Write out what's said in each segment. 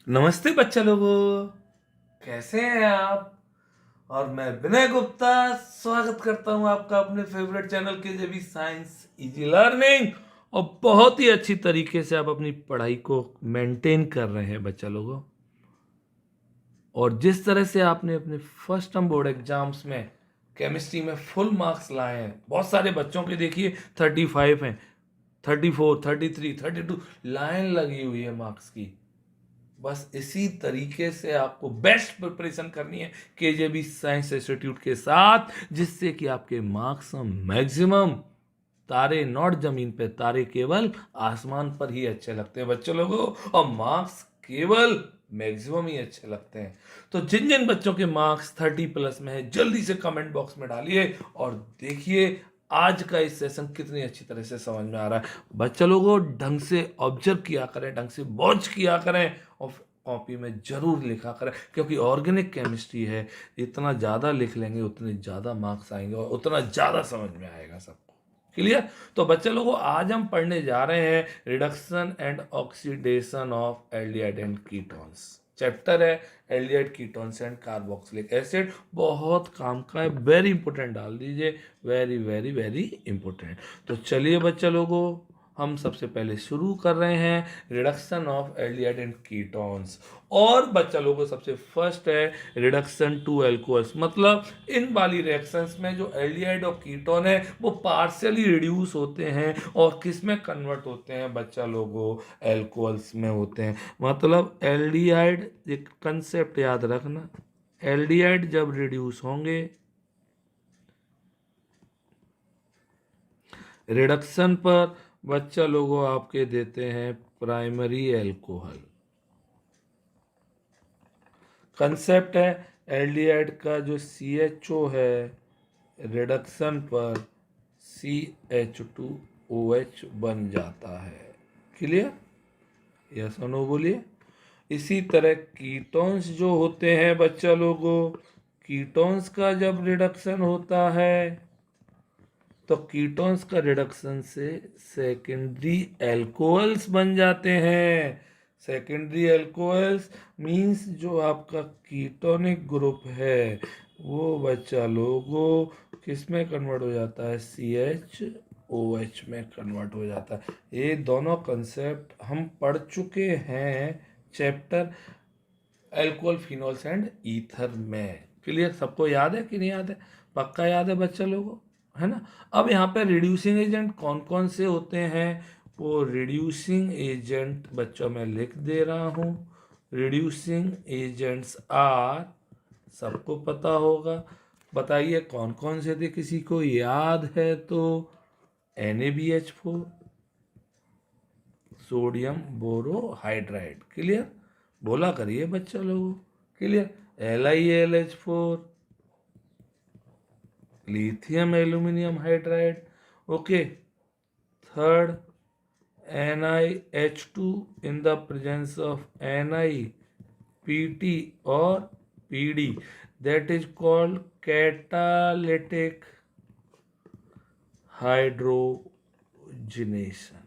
नमस्ते बच्चा लोगों, कैसे हैं आप। और मैं विनय गुप्ता स्वागत करता हूं आपका अपने फेवरेट चैनल के जेबी साइंस इजी लर्निंग। और बहुत ही अच्छी तरीके से आप अपनी पढ़ाई को मेंटेन कर रहे हैं बच्चा लोगों। और जिस तरह से आपने अपने फर्स्ट टर्म बोर्ड एग्जाम्स में केमिस्ट्री में फुल मार्क्स लाए हैं, बहुत सारे बच्चों के देखिए 35 हैं, 34, 33, 32 लाइन लगी हुई है मार्क्स की। बस इसी तरीके से आपको बेस्ट प्रिपरेशन करनी है केजेबी साइंस इंस्टीट्यूट के साथ, जिससे कि आपके मार्क्स मैक्सिमम तारे नॉट जमीन पे, तारे केवल आसमान पर ही अच्छे लगते हैं बच्चों लोगों, और मार्क्स केवल मैक्सिमम ही अच्छे लगते हैं। तो जिन जिन बच्चों के मार्क्स 30+ में है, जल्दी से कमेंट बॉक्स में डालिए और देखिए आज का इस सेशन कितनी अच्छी तरह से समझ में आ रहा है। बच्चों लोगों ढंग से ऑब्जर्व किया करें, ढंग से वॉच किया करें और कॉपी में जरूर लिखा करें, क्योंकि ऑर्गेनिक केमिस्ट्री है। इतना ज़्यादा लिख लेंगे उतने ज़्यादा मार्क्स आएंगे और उतना ज़्यादा समझ में आएगा सबको। क्लियर। तो बच्चे लोगों आज हम पढ़ने जा रहे हैं reduction and oxidation of aldehyde and ketones. Chapter है aldehyde ketones and carboxylic acid. बहुत काम का है, वेरी इंपॉर्टेंट डाल दीजिए, वेरी वेरी वेरी इंपॉर्टेंट। तो चलिए बच्चे लोगों, हम सबसे पहले शुरू कर रहे हैं reduction of aldehyde and ketones. और बच्चा लोगों सबसे फर्स्ट है रिडक्शन टू एल्कोहल्स। मतलब इन वाली रिएक्शंस में जो एल्डिहाइड और कीटोन है वो पार्शियली रिड्यूस होते हैं और किस में कन्वर्ट होते हैं बच्चा लोगों, एल्कोहल्स में होते हैं। मतलब एल्डिहाइड, एक कंसेप्ट याद रखना, एल्डिहाइड जब रिड्यूस होंगे रिडक्शन पर, बच्चा लोगों आपके देते हैं प्राइमरी एल्कोहल। कंसेप्ट है एल्डिहाइड का जो CHO है रिडक्शन पर CH2OH बन जाता है। क्लियर, यस और नो बोलिए। इसी तरह कीटोन्स जो होते हैं बच्चा लोगों, कीटोन्स का जब रिडक्शन होता है तो कीटोन्स का रिडक्शन से सेकेंडरी एल्कोहल्स बन जाते हैं। सेकेंडरी एल्कोहल्स मींस जो आपका कीटोनिक ग्रुप है वो बच्चा लोगों किस में कन्वर्ट हो जाता है, CHOH में कन्वर्ट हो जाता है। ये दोनों कंसेप्ट हम पढ़ चुके हैं chapter alcohol phenols and ether में। क्लियर, सबको याद है कि नहीं याद है? पक्का याद है बच्चा लोगों, है ना। अब यहाँ पे रिड्यूसिंग एजेंट कौन कौन से होते हैं, वो रिड्यूसिंग एजेंट बच्चों में लिख दे रहा हूँ। रिड्यूसिंग एजेंट्स आर, सबको पता होगा, बताइए कौन कौन से थे, किसी को याद है तो। NaBH4, sodium borohydride. क्लियर, बोला करिए बच्चा लोगों। Clear, LiAlH4, lithium aluminium hydride. Okay, third NiH2 in the presence of NiPt और PD, that is called catalytic hydrogenation।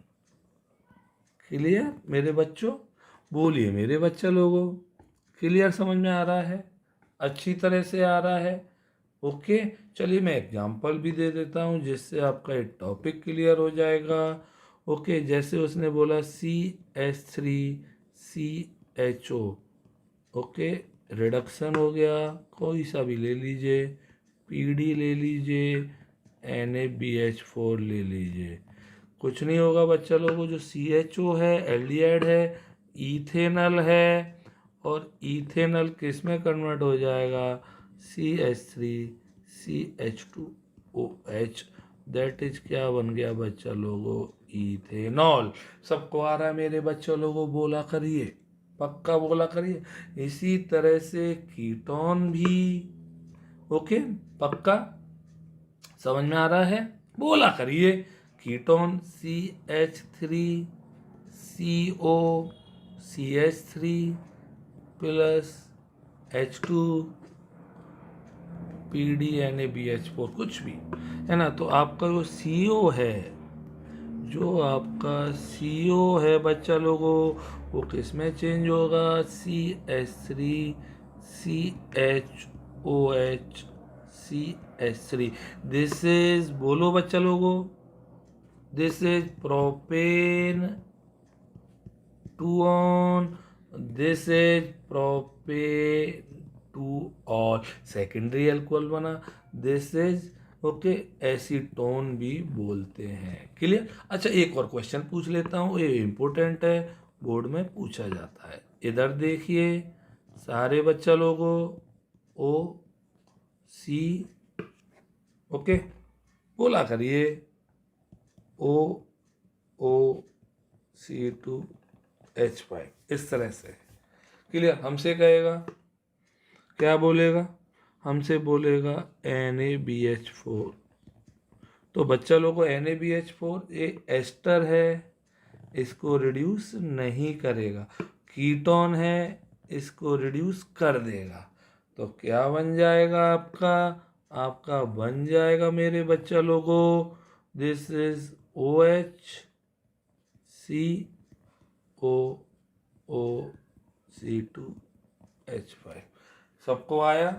Clear मेरे बच्चों, बोलिए मेरे बच्चे लोगों, क्लियर समझ में आ रहा है, अच्छी तरह से आ रहा है। ओके, चलिए मैं एग्जांपल भी दे देता हूँ जिससे आपका एक टॉपिक क्लियर हो जाएगा। ओके, जैसे उसने बोला CH3CHO। ओके, रिडक्शन हो गया, कोई सा भी ले लीजिए, PD ले लीजिए, NaBH4 ले लीजिए, कुछ नहीं होगा बच्चा लोगों। जो CHO है एल्डिहाइड है, इथेनल है, और इथेनल किस में कन्वर्ट हो जाएगा, CH3CH2OH, दैट इज क्या बन गया बच्चा लोगों, इथेनॉल। सबको आ रहा है मेरे बच्चों लोगों, बोला करिए, पक्का बोला करिए। इसी तरह से कीटोन भी। ओके, पक्का समझ में आ रहा है, बोला करिए। Ketone CH3CO CH3 plus H2 PD NaBH4, कुछ भी है ना। तो आपका जो CO है, जो आपका CO है बच्चा लोगों, वो किस में चेंज होगा? CH3 CHOH CH3। This is, बोलो बच्चा लोगों, this is propane 2 on, this is propane 2 और सेकेंडरी अल्कोहल बना, दिस इज ओके एसीटोन भी बोलते हैं। क्लियर? अच्छा, एक और क्वेश्चन पूछ लेता हूँ, ये इंपॉर्टेंट है, बोर्ड में पूछा जाता है। इधर देखिए सारे बच्चा लोगों, OC, ओके, बोला करिए OOC2H5, इस तरह से। क्लियर? हमसे कहेगा, क्या बोलेगा? हमसे बोलेगा NaBH4। तो बच्चा लोगों NaBH4 ये एस्टर है, इसको रिड्यूस नहीं करेगा, कीटोन है, इसको रिड्यूस कर देगा। तो क्या बन जाएगा आपका? आपका बन जाएगा मेरे बच्चा लोगों, दिस इज OH COOC2H5। सबको आया?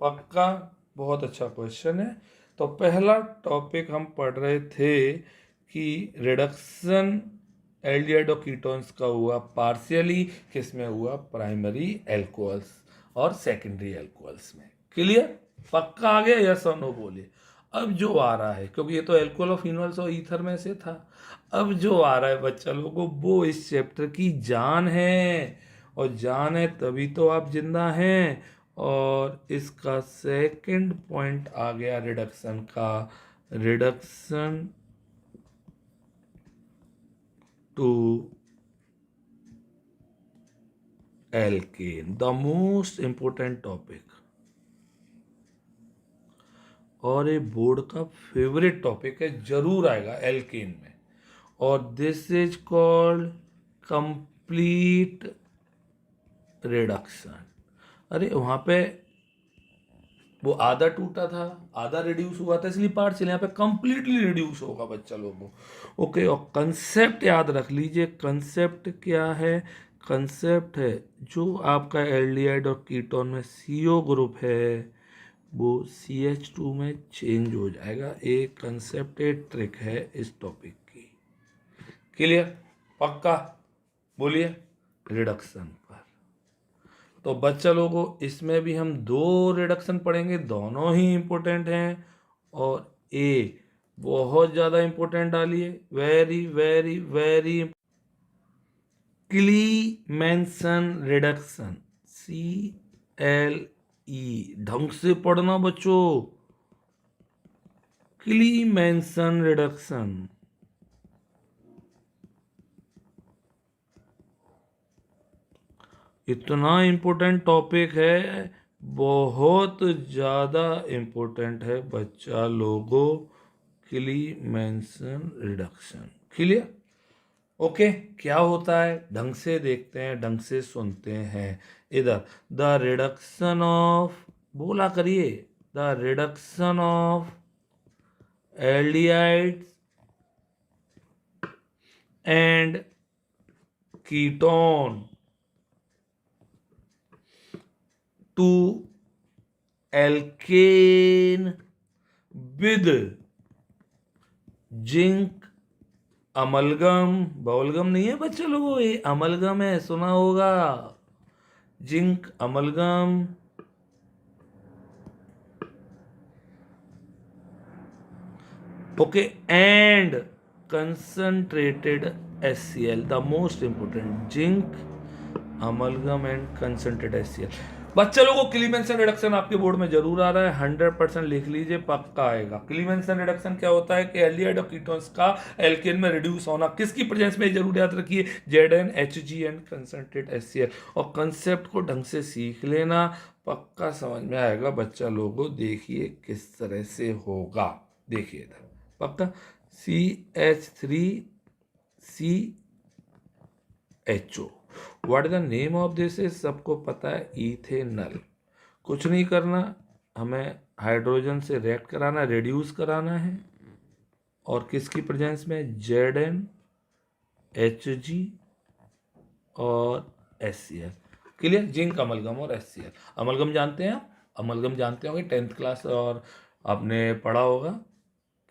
पक्का? बहुत अच्छा क्वेश्चन है। तो पहला टॉपिक हम पढ़ रहे थे कि रिडक्शन एल्डिहाइड और कीटोन्स का हुआ पार्शियली, किस में हुआ? प्राइमरी एल्कोहल्स और सेकेंडरी एल्कोहल्स में। क्लियर? पक्का आ गया? यस और नो बोलिए। अब जो आ रहा है, क्योंकि ये तो एल्कोहल और फिनोल्स और ईथर में से था, अब जो आ रहा है बच्चा लोगों, वो इस चैप्टर की जान है, और जान है तभी तो आप जिंदा हैं। और इसका सेकंड पॉइंट आ गया रिडक्शन का, reduction to alkane, the most important topic, और ये बोर्ड का फेवरेट टॉपिक है, जरूर आएगा एल्केन में। और this is called complete reduction. अरे वहां पे वो आधा टूटा था, आधा रिड्यूस हुआ था, इसलिए पार्शियल, यहाँ पे कंप्लीटली रिड्यूस होगा बच्चा लोगों। ओके, और कंसेप्ट याद रख लीजिए, कंसेप्ट क्या है? कंसेप्ट है जो आपका एल्डिहाइड और कीटोन में CO ग्रुप है, वो CH2 में चेंज हो जाएगा। एक कंसेप्ट, एक ट्रिक है इस टॉपिक की। क्लियर? पक्का? बोलिए। रिडक्शन पर तो बच्चा लोगों, इसमें भी हम 2 रिडक्शन पढ़ेंगे, दोनों ही इंपॉर्टेंट हैं। और बहुत ज़्यादा इंपॉर्टेंट डालिए, very very very, क्लीमेंसन reduction, CLE, ढंग से पढ़ना बच्चों, क्लीमेंसन रिडक्शन। इतना इम्पोर्टेंट टॉपिक है, बहुत ज़्यादा इम्पोर्टेंट है बच्चा लोगों, क्लीमेंसन रिडक्शन। क्लियर? ओके, क्या होता है ढंग से देखते हैं, ढंग से सुनते हैं। इधर द रिडक्शन ऑफ, बोला करिए, the reduction of aldehydes and ketone to alkane with zinc amalgam. बॉलगम नहीं है बच्चे लोगों, ये अमलगम है, सुना होगा, zinc amalgam. Okay, and concentrated HCl, the most important, zinc amalgam and concentrated HCl। बच्चे लोगों, क्लीमेंसन रिडक्शन आपके बोर्ड में जरूर आ रहा है, 100% लिख लीजिए, पक्का आएगा। क्लीमेंसन रिडक्शन क्या होता है कि एल्डिहाइड और कीटोन्स का एल्केन में रिड्यूस होना, किसकी प्रेजेंस में, जरूर याद रखिए, ZnHg एंड कंसंट्रेटेड HCl। और कंसेप्ट को ढंग से सीख लेना, पक्का समझ में आएगा बच्चा लोगों। देखिए किस तरह से होगा, देखिए इधर, पक्का CH3CHO। What is the name of this? Is, सबको पता है, इथेनल। कुछ नहीं करना, हमें हाइड्रोजन से रिएक्ट कराना, रिड्यूस कराना है। और किसकी प्रेजेंस में, Zn, Hg और HCl। क्लियर, जिंक अमलगम और HCl। अमलगम जानते हैं आप, अमलगम जानते होंगे 10th क्लास, और आपने पढ़ा होगा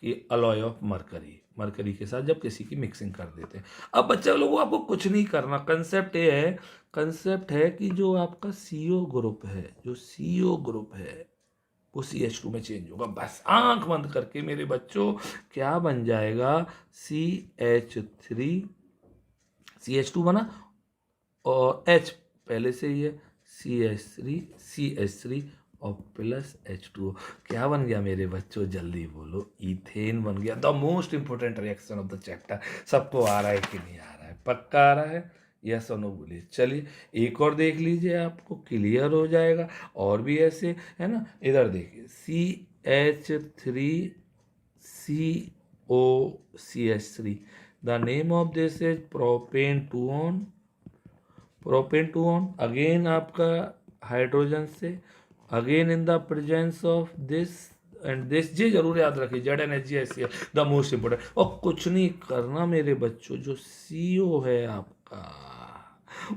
कि अलॉय ऑफ मरकरी, मरकरी के साथ जब किसी की मिक्सिंग कर देते हैं। अब बच्चा लोगों आपको कुछ नहीं करना, कंसेप्ट है कि जो आपका CO ग्रुप है, जो CO ग्रुप है वो CH2 में चेंज होगा। बस आंख बंद करके मेरे बच्चों क्या बन जाएगा, CH3, CH2 बना और H पहले से ही है, CH3 और प्लस H2O। क्या बन गया मेरे बच्चों, जल्दी बोलो, इथेन बन गया। The most important reaction of the chapter. सबको आ रहा है कि नहीं आ रहा है, पक्का आ रहा है, यस और नो बोलिए। चलिए एक और देख लीजिए, आपको क्लियर हो जाएगा। और भी ऐसे है ना, इधर देखिए, CH3CO CH3, the name of this is propane two on, propane two on, again आपका हाइड्रोजन से, again in the presence of this and this. ये जरूर याद रखिए, ZnHgHCl द मोस्ट इंपोर्टेंट। और कुछ नहीं करना मेरे बच्चों, जो CO है आपका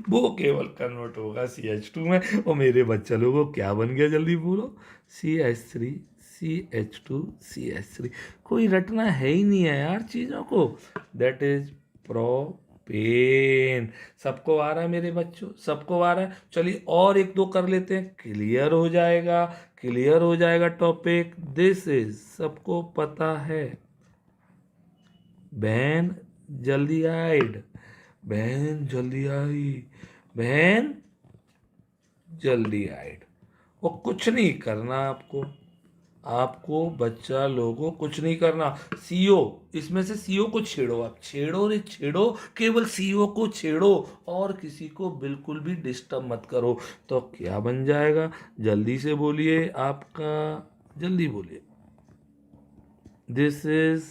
वो केवल कन्वर्ट होगा CH2 में। और मेरे बच्चा लोगों क्या बन गया, जल्दी बोलो, CH3 CH2 CH3। कोई रटना है ही नहीं है यार चीज़ों को, दैट इज प्रोपेन। सबको आ रहा है मेरे बच्चों, सबको आ रहा है। चलिए और एक दो कर लेते हैं, क्लियर हो जाएगा, क्लियर हो जाएगा टॉपिक। दिस इज, सबको पता है, बहन जल्दी आइड, बहन जल्दी आई, बहन जल्दी आइड। वो कुछ नहीं करना आपको, आपको बच्चा लोगों कुछ नहीं करना। CO, इसमें से CO को छेड़ो, आप छेड़ो रे छेड़ो, केवल CO को छेड़ो और किसी को बिल्कुल भी डिस्टर्ब मत करो। तो क्या बन जाएगा, जल्दी से बोलिए आपका, जल्दी बोलिए। दिस इज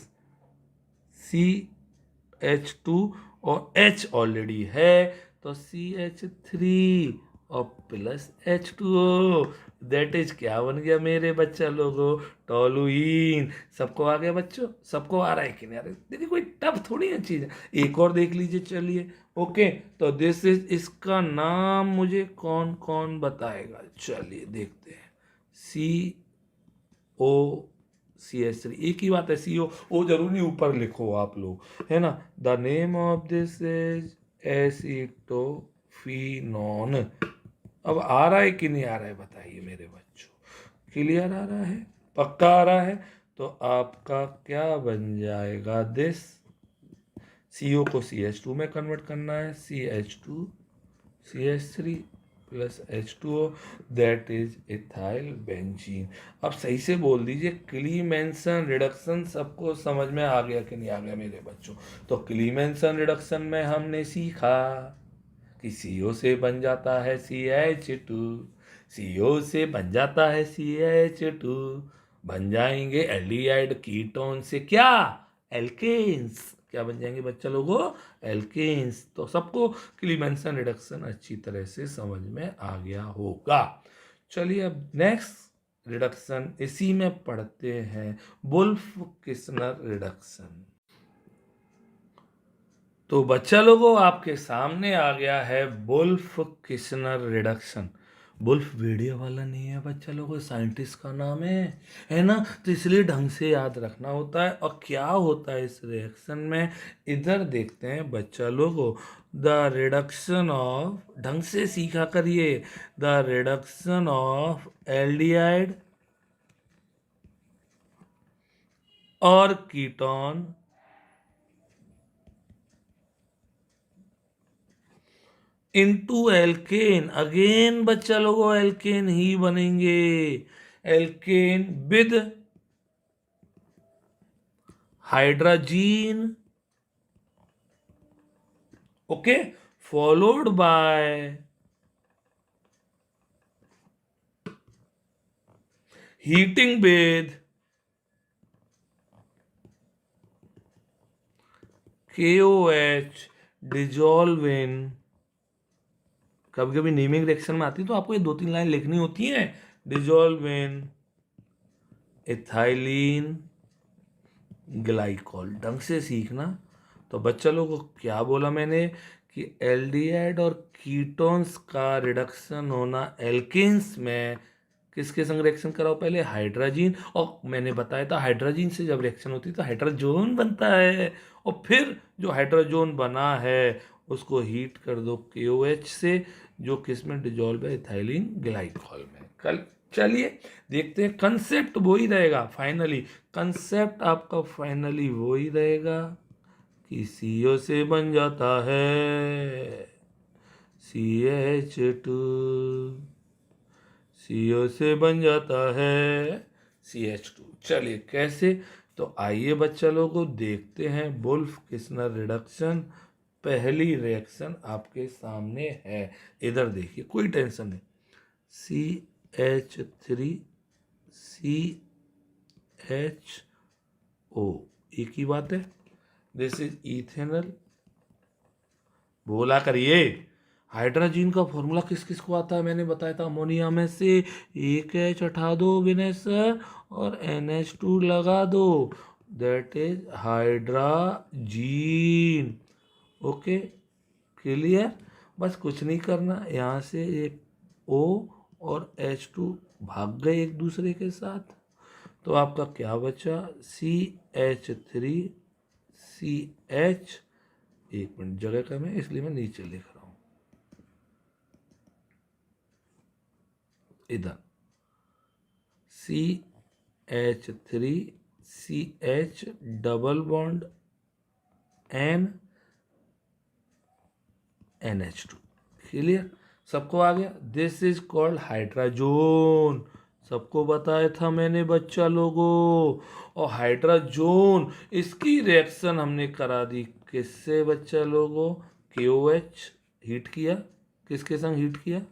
CH2 और H ऑलरेडी है, तो CH3 और प्लस H2O, दैट इज क्या बन गया मेरे बच्चा लोगों, टोलुइन। सबको आ गया बच्चों, सबको आ रहा है कि नहीं आ रहा है? देखिए कोई टफ थोड़ी है चीज है। एक और देख लीजिए, चलिए ओके। तो दिस इज, इसका नाम मुझे कौन कौन बताएगा, चलिए देखते हैं। COCH3, एक ही बात है, CO ओ जरूरी ऊपर लिखो आप लोग, है ना। The name of this is acetophenone. अब आ रहा है कि नहीं आ रहा है बताइए मेरे बच्चों, क्लियर आ रहा है, पक्का आ रहा है। तो आपका क्या बन जाएगा, दिस CO को CH2 में कन्वर्ट करना है, CH2 CH3 plus H2O, that is ethyl benzene. अब सही से बोल दीजिए, क्लीमेंसन रिडक्शन सबको समझ में आ गया कि नहीं आ गया मेरे बच्चों। तो क्लीमेंसन रिडक्शन में हमने सीखा कि CO से बन जाता है CH2, CO से बन जाता है CH2, बन जाएंगे एल्डिहाइड कीटोन से क्या, एल्केन्स। क्या बन जाएंगे बच्चा लोगों, एल्केन्स। तो सबको क्लीमेंसन रिडक्शन अच्छी तरह से समझ में आ गया होगा। चलिए अब नेक्स्ट रिडक्शन इसी में पढ़ते हैं, वुल्फ किस्नर रिडक्शन। तो बच्चा लोगों आपके सामने आ गया है Wolff Kishner reduction. Wolff video वाला नहीं है बच्चा लोगों, साइंटिस्ट का नाम है ना। तो इसलिए ढंग से याद रखना होता है। और क्या होता है इस रिएक्शन में, इधर देखते हैं बच्चा लोगों। द रिडक्शन ऑफ, ढंग से सीखा करिए, द रिडक्शन ऑफ एल्डिहाइड और कीटोन इनटू एल्केन। अगेन बच्चा लोगों एल्केन ही बनेंगे, alkane with hydrogen, okay, followed by heating with KOH dissolve in. कभी कभी नेमिंग रिएक्शन में आती है तो आपको ये 2-3 लाइन लिखनी होती है, डिजॉल्व इन इथाइलिन ग्लाइकॉल। ढंग से सीखना। तो बच्चा लोगों को क्या बोला मैंने कि एल्डिहाइड और कीटोन्स का रिडक्शन होना एल्केन्स में किसके संग रिएक्शन कराओ, पहले हाइड्रोजन, और मैंने बताया था हाइड्रोजन से जब रिएक्शन होती है तो हाइड्रोजन बनता है, और फिर जो हाइड्रोजन बना है उसको हीट कर दो KOH से, जो किस में डिजोल्व है, इथाइलिन ग्लाइकॉल में। कल चलिए देखते हैं, कंसेप्ट वही रहेगा फाइनली, कंसेप्ट आपका फाइनली वही रहेगा कि CO से बन जाता है CH2, CO से बन जाता है CH2। चलिए कैसे, तो आइए बच्चा लोगों को देखते हैं वुल्फ किस्नर रिडक्शन। पहली रिएक्शन आपके सामने है, इधर देखिए, कोई टेंशन नहीं। CH3 CHO, एक ही बात है। This is ethanol. बोला करिए, हाइड्रोजन का फॉर्मूला किस किस को आता है, मैंने बताया था, अमोनिया में से एक H हटा दो विनय सर और NH2 लगा दो, that is hydrazine. Okay clear, बस कुछ नहीं करना, यहाँ से एक O और H2 भाग गए एक दूसरे के साथ, तो आपका क्या बचा, CH3 CH, एक मिनट जगह कम है इसलिए मैं नीचे लिख रहा हूं, इधर CH3 CH double bond NH2। Clear, सबको आ गया। दिस इज कॉल्ड हाइड्रोजन, सबको बताया था मैंने बच्चा लोगों। और हाइड्रोजन इसकी रिएक्शन हमने करा दी किससे बच्चा लोगों, KOH हीट किया, किसके संग हीट किया,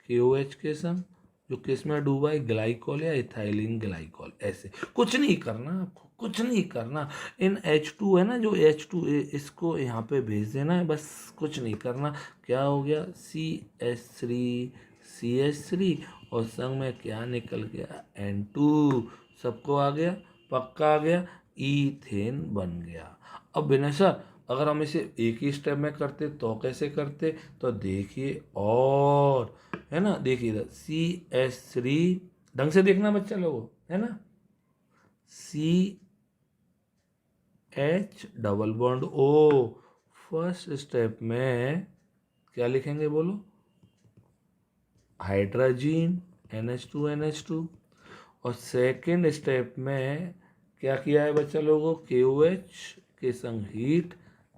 KOH के संग, जो किस में डूबा है, ग्लाइकॉल या इथाइलिन ग्लाइकॉल। ऐसे कुछ नहीं करना आपको, कुछ नहीं करना, इन H2 है ना, जो H2 इसको यहाँ पे भेज देना है, बस कुछ नहीं करना। क्या हो गया, CH3 और संग में क्या निकल गया, N2। सबको आ गया, पक्का आ गया, ईथेन बन गया। अब विनय सर अगर हम इसे एक ही स्टेप में करते तो कैसे करते, तो देखिए, और है ना, देखिए इधर CH3, ढंग से देखना बच्चा लोगों, है ना, CH double bond O, first step में क्या लिखेंगे बोलो, हाइड्रोजन NH2 और सेकेंड स्टेप में क्या किया है बच्चा लोगों, KOH के संग हीट,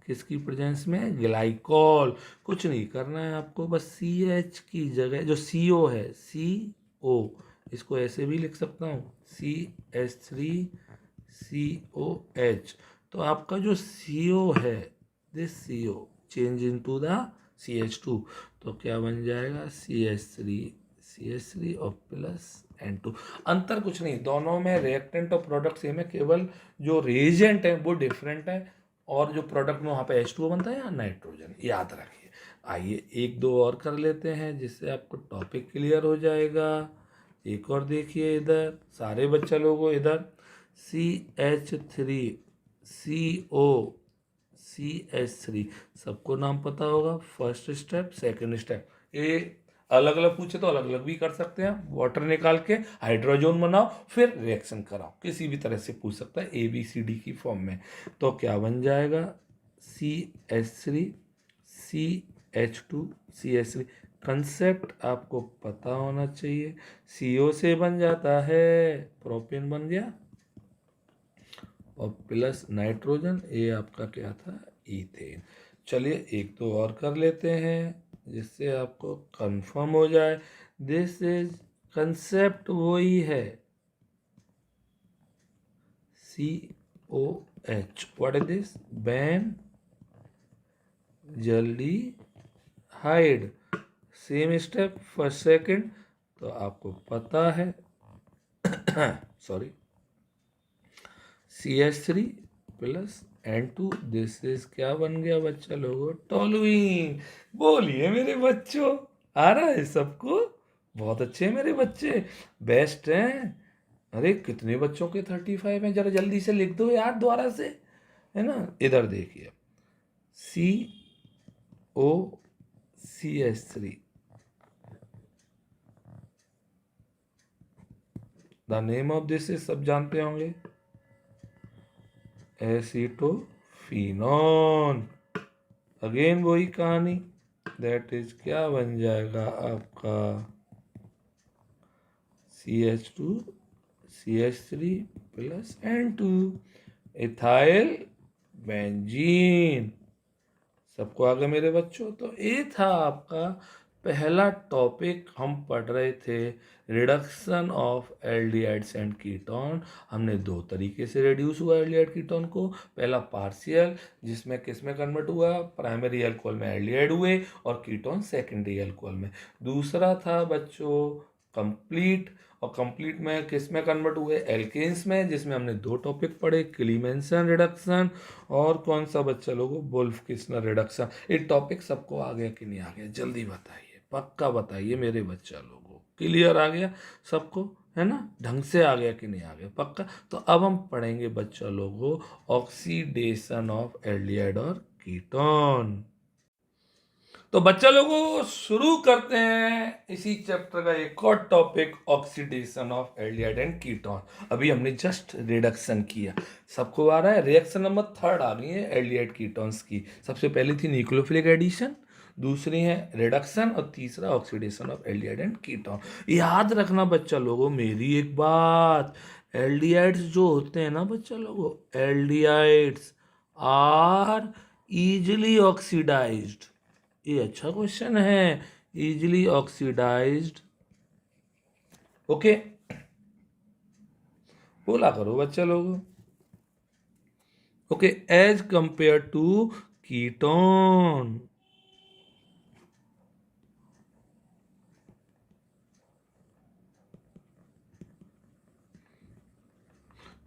किसकी प्रेजेंस में, ग्लाइकॉल। कुछ नहीं करना है आपको, बस CH की जगह जो CO है, CO, इसको ऐसे भी लिख सकता हूँ, CH3COH। तो आपका जो CO है, this CO change into the CH2, तो क्या बन जाएगा, CH3 और प्लस N2। अंतर कुछ नहीं, दोनों में रिएक्टेंट और प्रोडक्ट सेम है, केवल जो रिएजेंट है वो डिफरेंट है, और जो प्रोडक्ट में वहाँ पे H2O बनता है या नाइट्रोजन, याद रखिए। आइए एक दो और कर लेते हैं जिससे आपको टॉपिक क्लियर हो जाएगा। एक और देखिए इधर, सारे बच्चा लोगों इधर, CH3CO CH3, सबको नाम पता होगा, फर्स्ट स्टेप सेकंड स्टेप, ये अलग अलग पूछे तो अलग अलग भी कर सकते हैं, वाटर निकाल के हाइड्रोजन बनाओ फिर रिएक्शन कराओ, किसी भी तरह से पूछ सकता है ABCD की फॉर्म में। तो क्या बन जाएगा, CH3 CH2 CH3। कंसेप्ट आपको पता होना चाहिए, CO से बन जाता है, प्रोपेन बन गया, और प्लस नाइट्रोजन, ये आपका क्या था, ईथेन। चलिए एक दो और कर लेते हैं जिससे आपको कंफर्म हो जाए। दिस इज कंसेप्ट वही है, COH, what is this, benzaldehyde, same step first second, तो आपको पता है sorry, CH3 plus N2, this is क्या बन गया बच्चा लोगों, टोलुइन। बोलिए मेरे बच्चों, आ रहा है सबको, बहुत अच्छे हैं मेरे बच्चे, बेस्ट हैं। अरे कितने बच्चों के 35 हैं, जरा जल्दी से लिख दो यार दोबारा से, है ना। इधर देखिए, COCH3, the name of this is, सब जानते होंगे, एसीटोफिनॉन। अगेन वही कहानी, दैट इज क्या बन जाएगा आपका CH2 CH3 plus N2, ethyl benzene. सबको आ गया मेरे बच्चों। तो ये था आपका पहला टॉपिक, हम पढ़ रहे थे reduction of aldehydes and ketone. हमने दो तरीके से रिड्यूस हुआ एल्डिहाइड कीटोन को, पहला पार्शियल जिसमें किस में कन्वर्ट हुआ, प्राइमरी अल्कोहल में एल्डिहाइड हुए और कीटोन सेकेंडरी अल्कोहल में। दूसरा था बच्चों कंप्लीट, और कंप्लीट में किस में कन्वर्ट हुए, एल्केन्स में, जिसमें हमने दो टॉपिक पढ़े, क्लीमेंसन रिडक्शन और कौन सा बच्चा लोगों, वुल्फ किस्नर रिडक्शन। ये टॉपिक सबको आ गया कि नहीं आ गया, जल्दी बताइए, पक्का बताइए मेरे बच्चा लोगों, क्लियर आ गया सबको, है ना, ढंग से आ गया कि नहीं आ गया, पक्का। तो अब हम पढ़ेंगे बच्चा लोगों ऑक्सीडेशन ऑफ एल्डिहाइड और कीटोन। तो बच्चा लोगों शुरू करते हैं इसी चैप्टर का एक और topic, oxidation of aldehyde and ketone. अभी हमने जस्ट रिडक्शन किया, सबको आ रहा है, रिएक्शन नंबर थर्ड आ गई है एल्डिहाइड कीटोन्स की। सबसे पहली थी न्यूक्लियोफिलिक एडिशन, दूसरी है रिडक्शन और तीसरा oxidation of aldehyde and ketone. याद रखना बच्चा लोगों मेरी एक बात, एल्डिहाइड्स जो होते हैं ना बच्चा लोगों, एल्डिहाइड्स आर इजिली ऑक्सीडाइज्ड। ये अच्छा क्वेश्चन है, इजिली ऑक्सीडाइज्ड, ओके, बोला करो बच्चा लोगों, okay, as compare to ketone.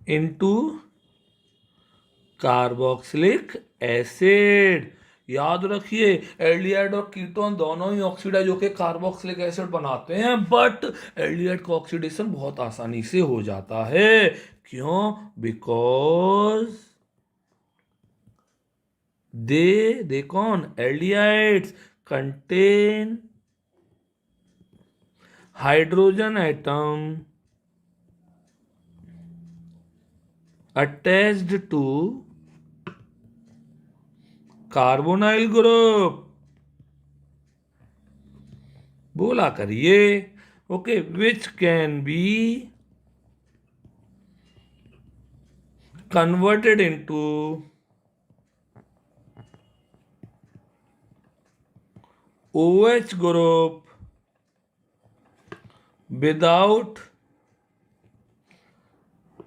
Into carboxylic acid. याद रखिए एल्डिहाइड और कीटोन दोनों ही ऑक्सीडाइज होकर कार्बोक्सिलिक एसिड बनाते हैं, बट एल्डिहाइड का ऑक्सीडेशन बहुत आसानी से हो जाता है। क्यों? बिकॉज दे कौन, aldehydes contain hydrogen atom attached to carbonyl group, बोला करिए, okay, which can be converted into OH group without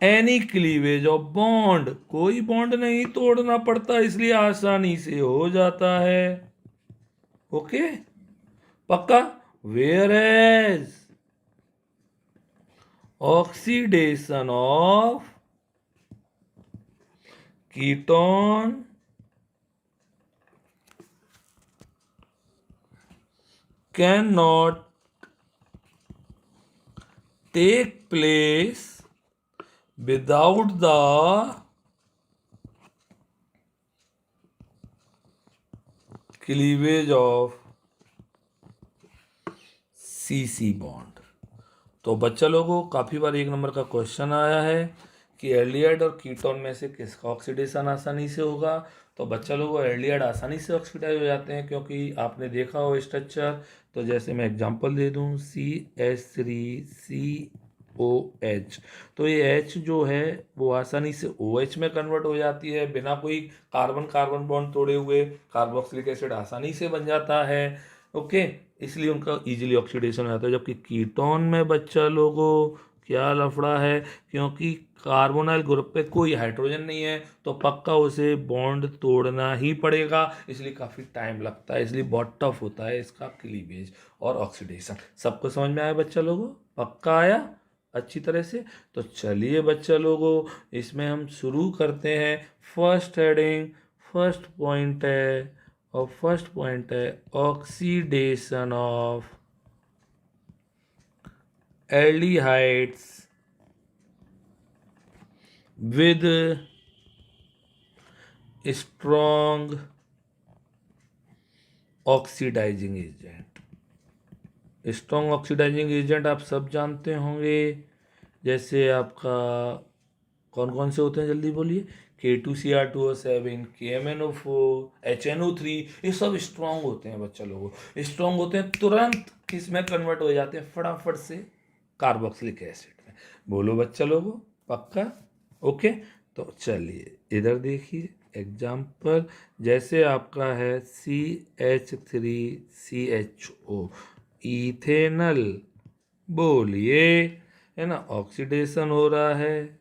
any cleavage of bond. कोई बॉन्ड नहीं तोड़ना पड़ता, इसलिए आसानी से हो जाता है, ओके, पक्का। Whereas oxidation of ketone can not take place without the cleavage of CC bond. तो बच्चा लोगों काफ़ी बार एक नंबर का क्वेश्चन आया है कि एल्डिहाइड और कीटोन में से किसका ऑक्सीडेशन आसानी से होगा। तो बच्चा लोगों एल्डिहाइड आसानी से ऑक्सीडाइज हो जाते हैं, क्योंकि आपने देखा हो स्ट्रक्चर। तो जैसे मैं एग्जांपल दे दूं, CH3COH, तो ये H जो है वो आसानी से OH में कन्वर्ट हो जाती है, बिना कोई कार्बन कार्बन बॉन्ड तोड़े हुए कार्बोक्सिलिक एसिड आसानी से बन जाता है, ओके, इसलिए उनका इजीली ऑक्सीडेशन हो जाता है। जबकि कीटोन में बच्चा लोगों क्या लफड़ा है, क्योंकि कार्बोनाइल ग्रुप पे कोई हाइड्रोजन नहीं है, तो पक्का उसे बॉन्ड तोड़ना ही पड़ेगा, इसलिए काफ़ी टाइम लगता है, इसलिए बहुत टफ होता है इसका क्लीवेज और ऑक्सीडेशन। सबको समझ में आया बच्चा लोगों, पक्का आया अच्छी तरह से। तो चलिए बच्चा लोगों इसमें हम शुरू करते हैं। फर्स्ट हेडिंग, फर्स्ट पॉइंट है, और फर्स्ट पॉइंट है oxidation of aldehydes with strong oxidising agent. Strong oxidising agent आप सब जानते होंगे, जैसे आपका कौन कौन से होते हैं जल्दी बोलिए। K2Cr2O7, KMnO4, HNO3, ये सब स्ट्रॉन्ग होते हैं बच्चा लोगों। स्ट्रॉन्ग होते हैं, तुरंत किसमें कन्वर्ट हो जाते हैं, फटाफट से कार्बोक्सिलिक एसिड में। बोलो बच्चा लोगों, पक्का? ओके, तो चलिए इधर देखिए एग्जाम्पल। जैसे आपका है CH3CHO, इथेनल। बोलिए, है ना, ऑक्सीडेशन हो रहा है,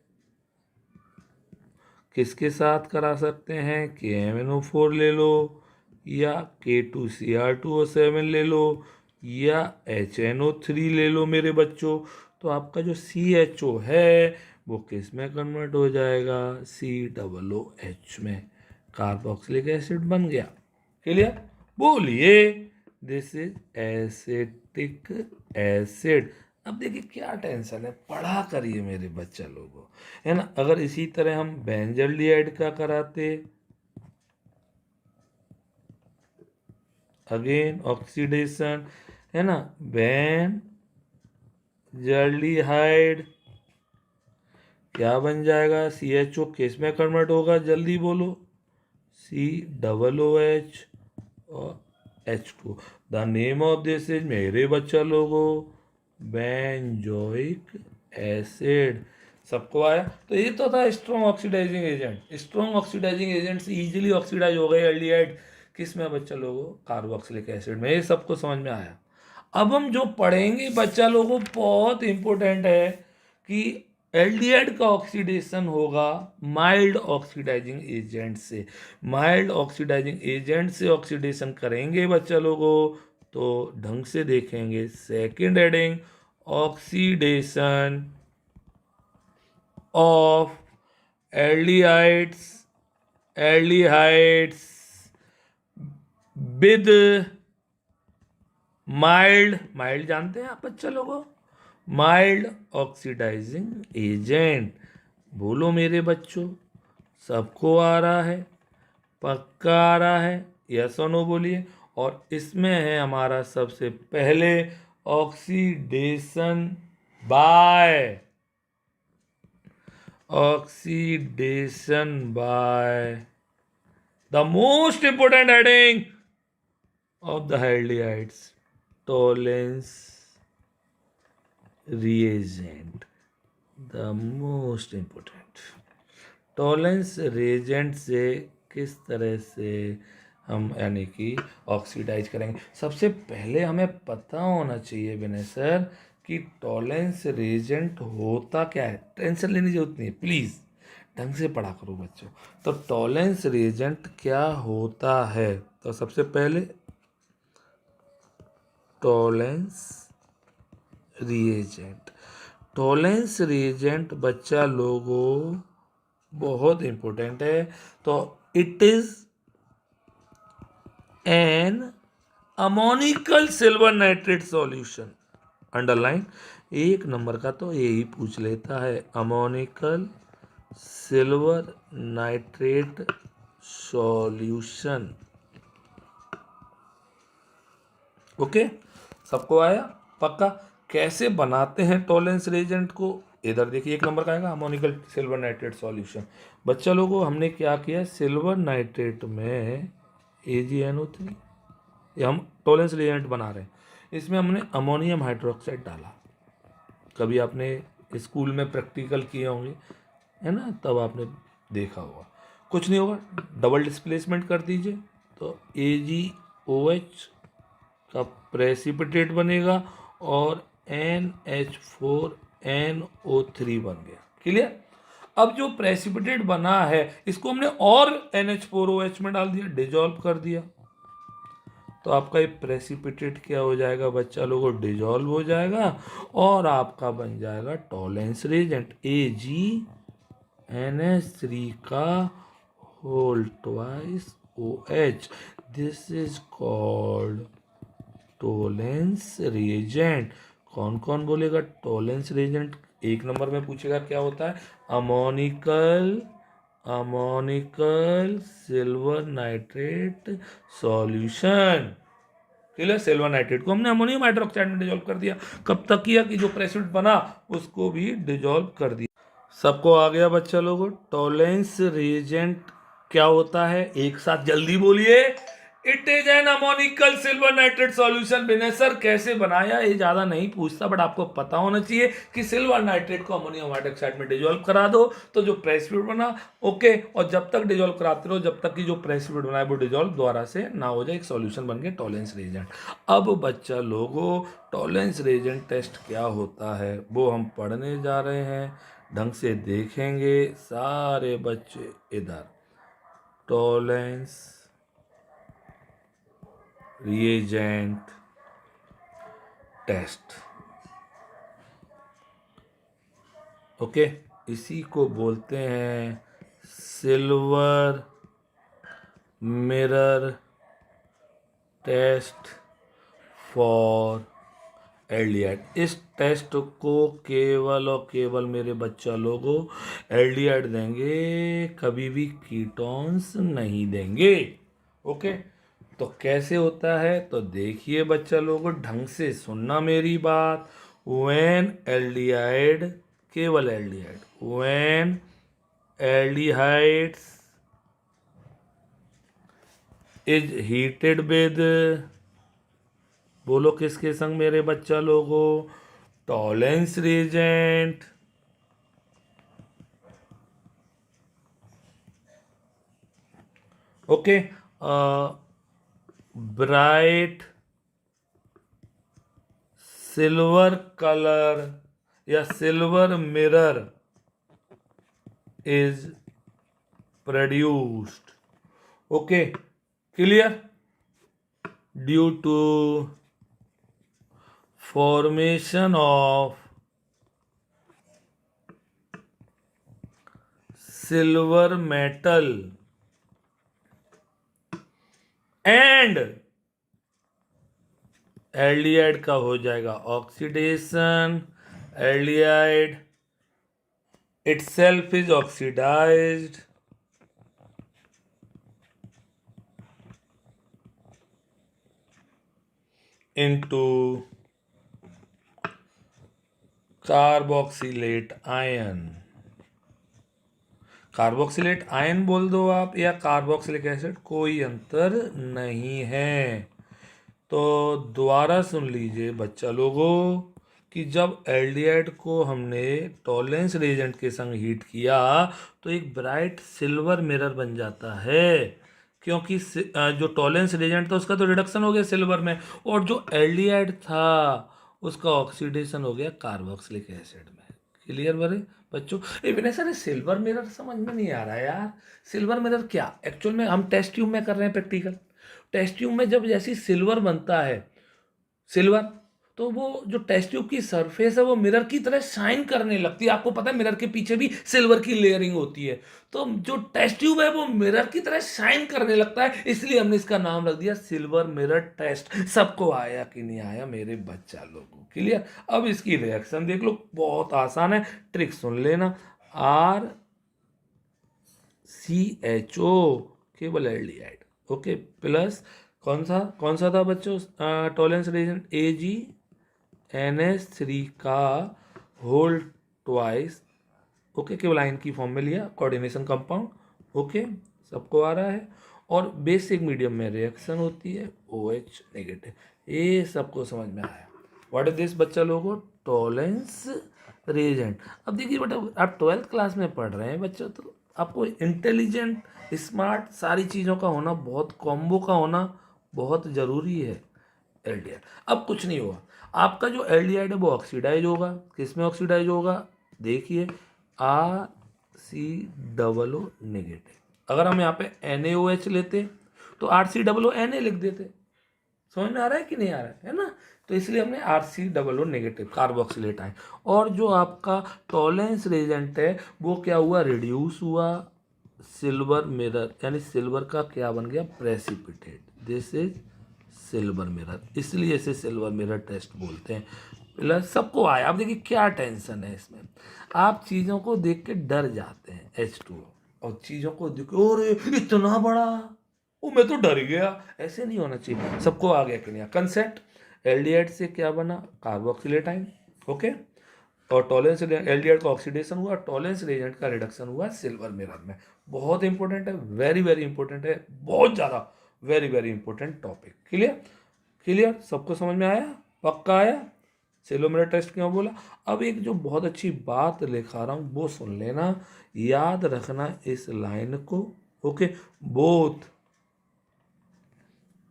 किसके साथ करा सकते हैं, KMnO4 ले लो, या K2Cr2O7 ले लो, या HNO3 ले लो मेरे बच्चों। तो आपका जो CHO है वो किस में कन्वर्ट हो जाएगा, COOH में, कार्बोक्सिलिक एसिड बन गया। क्लियर? बोलिए, दिस इज एसिटिक एसिड। अब देखिए क्या टेंशन है, पढ़ा करिए मेरे बच्चा लोगों, है ना। अगर इसी तरह हम बेंजल्डिहाइड का कराते, अगेन ऑक्सीडेशन, है ना, बेंजल्डिहाइड क्या बन जाएगा, CHO किस में कन्वर्ट होगा, जल्दी बोलो, COOH और H2। The name of this is मेरे बच्चा लोगो बेंजोइक एसिड। सबको आया? तो ये तो था strong oxidising agent. Strong oxidising agent से इजीली ऑक्सीडाइज हो गए एल्डिहाइड, किस में बच्चा लोगो, कार्बोक्सिलिक एसिड में। ये सबको समझ में आया। अब हम जो पढ़ेंगे बच्चा लोगों, बहुत इंपॉर्टेंट है कि एल्डिहाइड का ऑक्सीडेशन होगा माइल्ड ऑक्सीडाइजिंग एजेंट से। माइल्ड ऑक्सीडाइजिंग एजेंट से ऑक्सीडेशन करेंगे बच्चा लोगों, तो ढंग से देखेंगे। Second heading, oxidation of aldehydes, aldehydes with mild, mild जानते हैं आप बच्चा लोगों, माइल्ड ऑक्सीडाइजिंग एजेंट। बोलो मेरे बच्चों, सबको आ रहा है, पक्का आ रहा है, यस और नो बोलिए। और इसमें है हमारा सबसे पहले oxidation by, oxidation by the most important heading of the aldehydes, Tollens reagent, the most important। Tollens reagent से किस तरह से हम यानी कि ऑक्सीडाइज करेंगे। सबसे पहले हमें पता होना चाहिए विनय सर कि टॉलेंस reagent होता क्या है। टेंशन लेने की जरूरत नहीं है, प्लीज़ ढंग से पढ़ा करो बच्चों। तो टॉलेंस reagent क्या होता है, तो सबसे पहले टॉलेंस रिएजेंट। टॉलेंस रिएजेंट बच्चा लोगों बहुत इंपॉर्टेंट है। तो it is an ammoniacal silver nitrate solution. Underline, एक नंबर का तो यही पूछ लेता है, ammoniacal silver nitrate solution. Okay, सबको आया, पक्का? कैसे बनाते हैं टॉलेंस रिएजेंट को, इधर देखिए, एक नंबर का आएगा अमोनिकल सिल्वर नाइट्रेट सॉल्यूशन। बच्चा लोगों हमने क्या किया, सिल्वर नाइट्रेट में AgNO3, ये हम टॉलेंस रिएजेंट बना रहे हैं, इसमें हमने अमोनियम हाइड्रोक्साइड डाला। कभी आपने स्कूल में प्रैक्टिकल किए होंगे, है ना, तब आपने देखा होगा। कुछ नहीं होगा, डबल डिस्प्लेसमेंट कर दीजिए तो AgOH का प्रेसिपिटेट बनेगा और NH4NO3 बन गया। क्लियर? अब जो प्रेसिपिटेट बना है इसको हमने और NH4OH में डाल दिया, डिजॉल्व कर दिया, तो आपका ये प्रेसिपिटेट क्या हो जाएगा बच्चा लोगों, डिजॉल्व हो जाएगा और आपका बन जाएगा टॉलेंस रिएजेंट AgNH3 का whole twice OH। This is called Tollens reagent. कौन कौन बोलेगा टॉलेंस रिएजेंट 1 नंबर में पूछेगा क्या होता है, ammoniacal silver nitrate solution. Clear, silver nitrate को हमने अमोनियम हाइड्रोक्साइड में डिजोल्व कर दिया। कब तक किया कि जो प्रेसिपिटेट बना उसको भी डिजोल्व कर दिया। सबको आ गया बच्चा लोगों। टॉलेंस रिएजेंट क्या होता है, एक साथ जल्दी बोलिए। It is an ammoniacal silver nitrate solution. Vinay sir कैसे बनाया, ये ज्यादा नहीं पूछता, बट आपको पता होना चाहिए कि सिल्वर नाइट्रेट को अमोनियम हाइड्रोक्साइड में डिजोल्व करा दो तो जो प्रेसिपिटेट बना, ओके, और जब तक डिजोल्व कराते रहो जब तक कि जो प्रेसिपिटेट बना है वो डिजोल्व दोबारा से ना हो जाए, एक सॉल्यूशन बन गया टॉलेंस रिएजेंट। अब बच्चा लोगों, टॉलेंस रिएजेंट टेस्ट क्या होता है वो हम पढ़ने जा रहे हैं, ढंग से देखेंगे सारे बच्चे इधर। टॉलेंस रिएजेंट टेस्ट, ओके, इसी को बोलते हैं silver mirror test for aldehyde. इस टेस्ट को केवल और केवल मेरे बच्चा लोगों एल्डिहाइड देंगे, कभी भी कीटोन्स नहीं देंगे। ओके, तो कैसे होता है तो देखिए बच्चा लोगों, ढंग से सुनना मेरी बात। व्हेन एल्डिहाइड, केवल aldehyde, when aldehydes is heated with, बोलो किसके संग मेरे बच्चा लोगों, Tollens reagent, okay, bright silver colour या silver mirror is produced. Okay, clear, due to formation of silver metal and aldehyde का हो जाएगा oxidation, aldehyde itself is oxidized into carboxylate ion. Carboxylate ion बोल दो आप या कार्बोक्सिलिक एसिड, कोई अंतर नहीं है। तो दोबारा सुन लीजिए बच्चा लोगों कि जब एल्डिहाइड को हमने टॉलेंस रिएजेंट के संग हीट किया तो एक ब्राइट सिल्वर मिरर बन जाता है, क्योंकि जो टॉलेंस रिएजेंट था उसका तो रिडक्शन हो गया सिल्वर में, और जो एल्डिहाइड था उसका ऑक्सीडेशन हो गया कार्बोक्सिलिक एसिड में। क्लियर बड़े बच्चों? विनय सर सिल्वर मिरर समझ में नहीं आ रहा है यार, सिल्वर मिरर क्या? एक्चुअल में हम टेस्ट ट्यूब में कर रहे हैं प्रैक्टिकल। टेस्ट ट्यूब में जब जैसी सिल्वर बनता है, सिल्वर, तो वो जो टेस्ट ट्यूब की सरफेस है वो मिरर की तरह शाइन करने लगती है। आपको पता है मिरर के पीछे भी सिल्वर की लेयरिंग होती है, तो जो टेस्ट ट्यूब है वो मिरर की तरह शाइन करने लगता है, इसलिए हमने इसका नाम रख दिया सिल्वर मिरर टेस्ट। सबको आया कि नहीं आया मेरे बच्चा लोगों? क्लियर? अब इसकी रिएक्शन देख लो, बहुत आसान है, ट्रिक सुन लेना। आर सी एच ओ, केवल एल्डिहाइड, ओके, प्लस कौन सा था बच्चों टॉलेंस रिएजेंट, AgNH3 का होल ट्वाइस, ओके, केवल आयन की फॉर्म में लिया, कोऑर्डिनेशन कंपाउंड, ओके, सबको आ रहा है। और बेसिक मीडियम में रिएक्शन होती है OH नेगेटिव, ये सबको समझ में आया। व्हाट इज दिस बच्चा लोगों? Tollens reagent. अब देखिए बेटा, आप 12th क्लास में पढ़ रहे हैं बच्चों, तो आपको इंटेलिजेंट, स्मार्ट, सारी चीज़ों का होना, बहुत कॉम्बो का होना बहुत ज़रूरी है। एल्डिहाइड, अब कुछ नहीं होगा, आपका जो एल्डिहाइड है वो ऑक्सीडाइज होगा। किस में ऑक्सीडाइज होगा? देखिए RCOO नेगेटिव। अगर हम यहाँ पे NaOH लेते तो RCOO Na लिख देते। समझ में आ रहा है कि नहीं आ रहा है ना? तो इसलिए हमने RCOO नेगेटिव कार्बोक्सिलेट आयन। और जो आपका टॉलेंस रिएजेंट है वो क्या हुआ? रिड्यूस हुआ सिल्वर मिरर, यानी सिल्वर का क्या बन गया? Precipitate. This is silver mirror, इसलिए इसे सिल्वर मिरर टेस्ट बोलते हैं। प्लस सबको आया। अब देखिए क्या टेंशन है इसमें, आप चीज़ों को देख के डर जाते हैं H2O, और चीज़ों को देख के अरे इतना बड़ा, वो मैं तो डर गया। ऐसे नहीं होना चाहिए। सबको आ गया कि नहीं? कंसेंट, एल्डिहाइड से क्या बना? Carboxylate ion. ओके, और टॉलेंस एल्डिहाइड का ऑक्सीडेशन हुआ, टॉलेंस रिएजेंट का रिडक्शन हुआ सिल्वर मिरर में। बहुत इंपॉर्टेंट है, वेरी वेरी इंपॉर्टेंट है, बहुत ज़्यादा, very very important topic. Clear? Clear? सबको समझ में आया? पक्का आया? सेलोमेरा टेस्ट क्यों बोला? अब एक जो बहुत अच्छी बात लिखा रहा हूँ वो सुन लेना, याद रखना इस लाइन को। Okay, both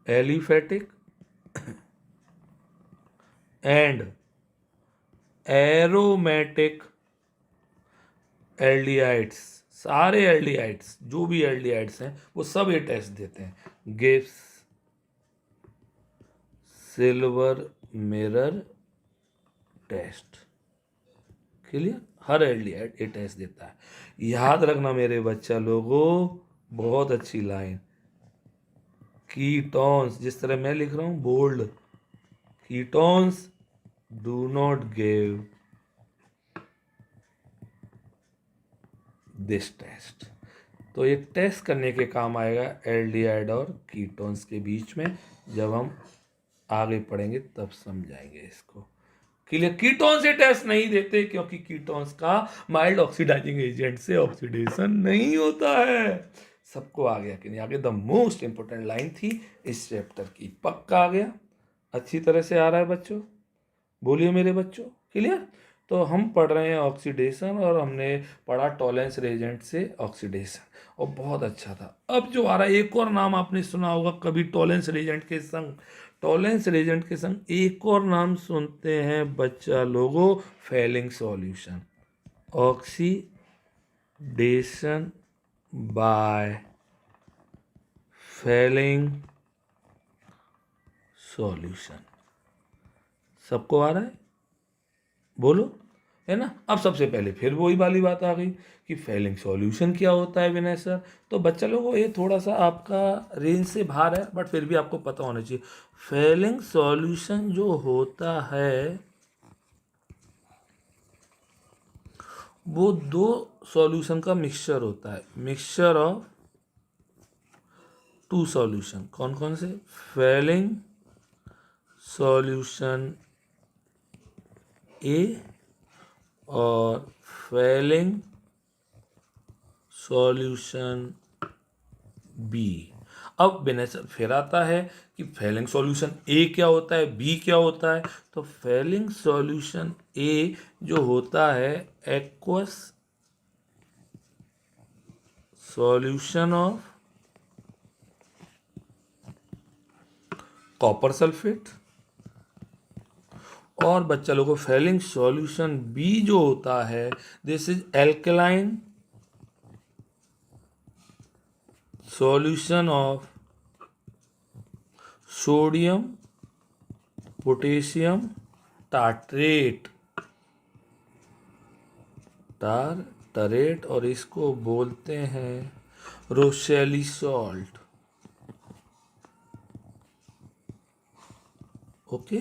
aliphatic and aromatic aldehydes, सारे एल्डिहाइड्स, जो भी एल्डिहाइड्स हैं वो सब ये टेस्ट देते हैं। Gives silver mirror test. Clear? हर एल्डिहाइड ये टेस्ट देता है। याद रखना मेरे बच्चा लोगों, बहुत अच्छी लाइन, कीटोन्स, जिस तरह मैं लिख रहा हूं bold, ketones do not give this test. तो ये टेस्ट करने के काम आएगा एल्डिहाइड और कीटोन्स के बीच में। जब हम आगे पढ़ेंगे तब समझाएंगे इसको। क्लियर? कीटोन्स ये टेस्ट नहीं देते क्योंकि कीटोन्स का माइल्ड ऑक्सीडाइजिंग एजेंट से ऑक्सीडेशन नहीं होता है। सबको आ गया कि नहीं? आगे द मोस्ट इंपोर्टेंट लाइन थी इस चैप्टर की। पक्का आ गया? अच्छी तरह से आ रहा है बच्चों? बोलिए मेरे बच्चों। क्लियर? तो हम पढ़ रहे हैं ऑक्सीडेशन, और हमने पढ़ा टॉलेंस रेजेंट से ऑक्सीडेशन, और बहुत अच्छा था। अब जो आ रहा है, एक और नाम आपने सुना होगा कभी टॉलेंस रेजेंट के संग, टॉलेंस रेजेंट के संग एक और नाम सुनते हैं बच्चा लोगों, Fehling solution. Oxidation by Fehling solution. सबको आ रहा है? बोलो, है ना? अब सबसे पहले फिर वही वाली बात आ गई कि फेलिंग सॉल्यूशन क्या होता है विनय सर। तो बच्चा लोगों, ये थोड़ा सा आपका रेंज से बाहर है, बट फिर भी आपको पता होना चाहिए। फेलिंग सॉल्यूशन जो होता है वो दो सॉल्यूशन का मिक्सचर होता है, मिक्सचर ऑफ टू सॉल्यूशन। कौन कौन से? फेलिंग सॉल्यूशन ए और फेलिंग सॉल्यूशन बी। अब विनय सर फिर आता है कि फेलिंग सॉल्यूशन ए क्या होता है, बी क्या होता है। तो फेलिंग सॉल्यूशन ए जो होता है aqueous solution of copper sulphate, और बच्चा लोगों फेलिंग सॉल्यूशन बी जो होता है this is alkaline solution of sodium potassium tartrate, tartrate, और इसको बोलते हैं रोशेली सॉल्ट। ओके,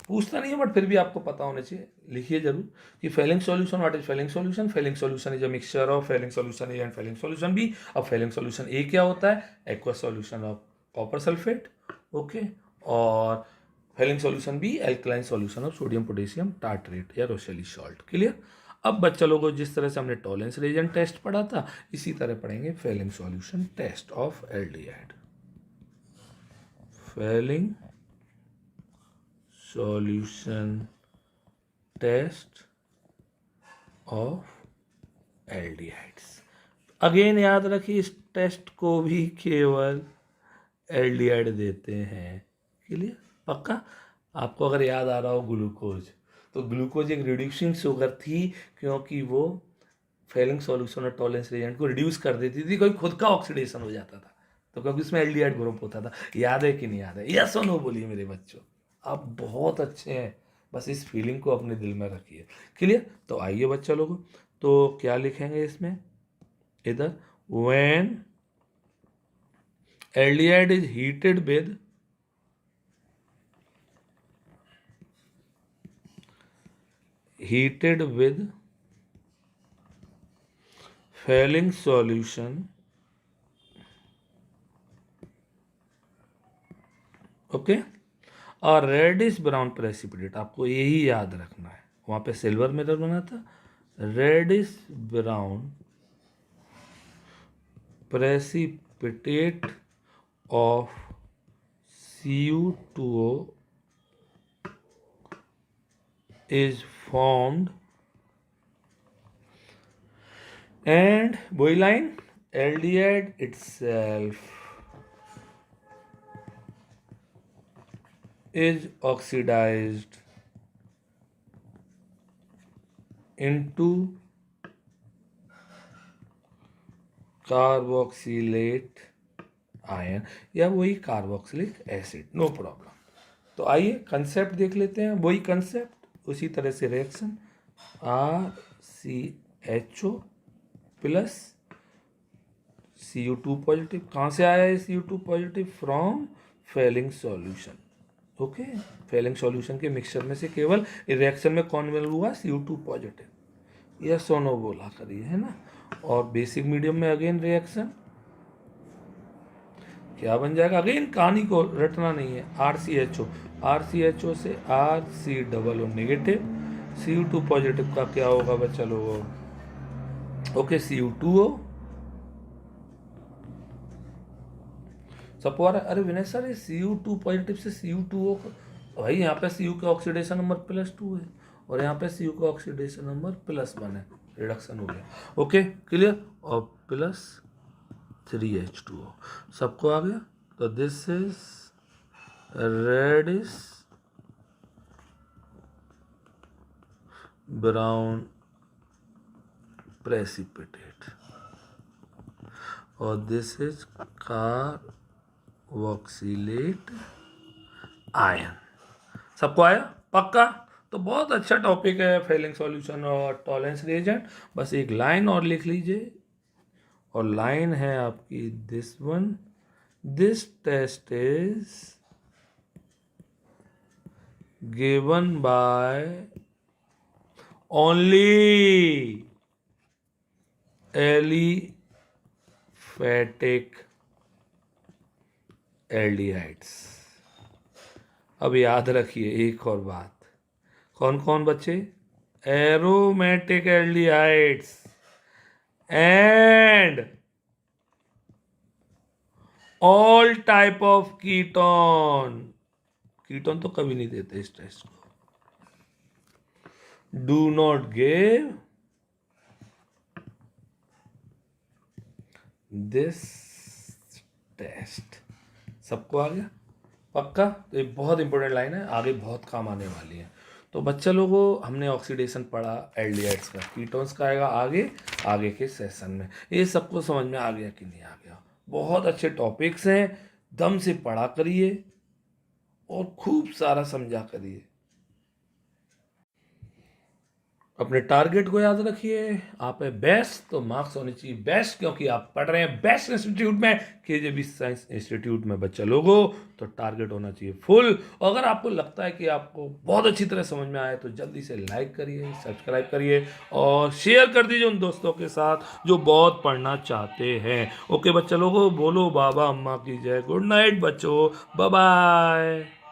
पूछता नहीं है बट फिर भी आपको पता होना चाहिए, लिखिए जरूर कि Fehling solution, what is Fehling solution? Fehling solution is a mixture of Fehling solution A and Fehling solution B. अब फेलिंग सॉल्यूशन ए क्या होता है? Aqua solution of copper sulphate. Okay, और Fehling solution B alkaline solution of sodium potassium tartrate या Rochelle salt. Clear? अब बच्चा लोगों, जिस तरह से हमने टॉलेंस रिएजेंट टेस्ट पढ़ा था, इसी तरह पढ़ेंगे Fehling solution test of aldehyde. Fehling solution test of aldehydes. Again याद रखिए, इस टेस्ट को भी केवल एल्डिहाइड देते हैं। क्लियर? पक्का? आपको अगर याद आ रहा हो ग्लूकोज, तो ग्लूकोज एक रिड्यूसिंग शुगर थी क्योंकि वो फेलिंग सॉल्यूशन और टॉलेंस रिएजेंट को रिड्यूस कर देती थी, कोई खुद का ऑक्सीडेशन हो जाता था, तो क्योंकि उसमें एल्डिहाइड ग्रुप होता था। याद है कि नहीं याद है? यस और नो बोलिए मेरे बच्चों। आप बहुत अच्छे हैं, बस इस फीलिंग को अपने दिल में रखिए। क्लियर? तो आइए बच्चा लोगों, तो क्या लिखेंगे इसमें? इधर when aldehyde is heated with heated with failing solution, okay, और रेडिश ब्राउन प्रेसिपिटेट, आपको यही याद रखना है, वहाँ पे सिल्वर मिरर बना था, reddish brown precipitate of Cu2O is formed, and वही line, aldehyde itself is oxidized into carboxylate ion या वही कार्बोक्सिलिक एसिड, नो प्रॉब्लम। तो आइए कंसेप्ट देख लेते हैं, वही कंसेप्ट उसी तरह से reaction RCHO plus Cu2 positive, कहाँ से आया है Cu2 positive? From Fehling solution, okay, Fehling solution के मिक्सचर में से केवल रिएक्शन में कौन मिल हुआ? Cu2 पॉजिटिव, यह सोनो बोला करिए, है ना। और बेसिक मीडियम में अगेन रिएक्शन क्या बन जाएगा? अगेन कहानी को रटना नहीं है, RCHO से RC नेगेटिव, Cu2 पॉजिटिव का क्या होगा बच्चा लोगों? ओके, Cu2O सबको आ रहा है? अरे विनय सर ये Cu2 पॉजिटिव से Cu2O, भाई यहाँ पे Cu का ऑक्सीडेशन नंबर +2 है और यहाँ पे Cu का ऑक्सीडेशन नंबर +1 है, रिडक्शन हो गया, ओके क्लियर, और +3H2O सबको आ गया। तो this is reddish brown precipitate और दिस इज कार्बोक्सिलेट आयन, सबको आया पक्का? तो बहुत अच्छा टॉपिक है फेलिंग सॉल्यूशन और टॉलरेंस रिएजेंट। बस एक लाइन और लिख लीजिए, और लाइन है आपकी this one, this test is given by only aliphatic aldehydes. अब याद रखिए एक और बात, कौन कौन बच्चे? Aromatic aldehydes and all type of ketone, ketone तो कभी नहीं देते इस टेस्ट को, do not give this test. सबको आ गया पक्का? तो ये बहुत इंपॉर्टेंट लाइन है, आगे बहुत काम आने वाली है। तो बच्चा लोगों हमने ऑक्सीडेशन पढ़ा एल्डिहाइड्स का, कीटोन्स का आएगा आगे के सेशन में। ये सबको समझ में आ गया कि नहीं आ गया? बहुत अच्छे टॉपिक्स हैं, दम से पढ़ा करिए और खूब सारा समझा करिए। अपने टारगेट को याद रखिए, आप है बेस्ट तो मार्क्स होने चाहिए बेस्ट, क्योंकि आप पढ़ रहे हैं बेस्ट इंस्टीट्यूट में, केजेबी साइंस इंस्टीट्यूट में बच्चा लोगों, तो टारगेट होना चाहिए फुल। और अगर आपको लगता है कि आपको बहुत अच्छी तरह समझ में आया तो जल्दी से लाइक करिए, सब्सक्राइब करिए और शेयर कर दीजिए उन दोस्तों के साथ जो बहुत पढ़ना चाहते हैं। ओके बच्चा लोगों, बोलो बाबा अम्मा की जय, गुड नाइट बच्चों, बाय बाय।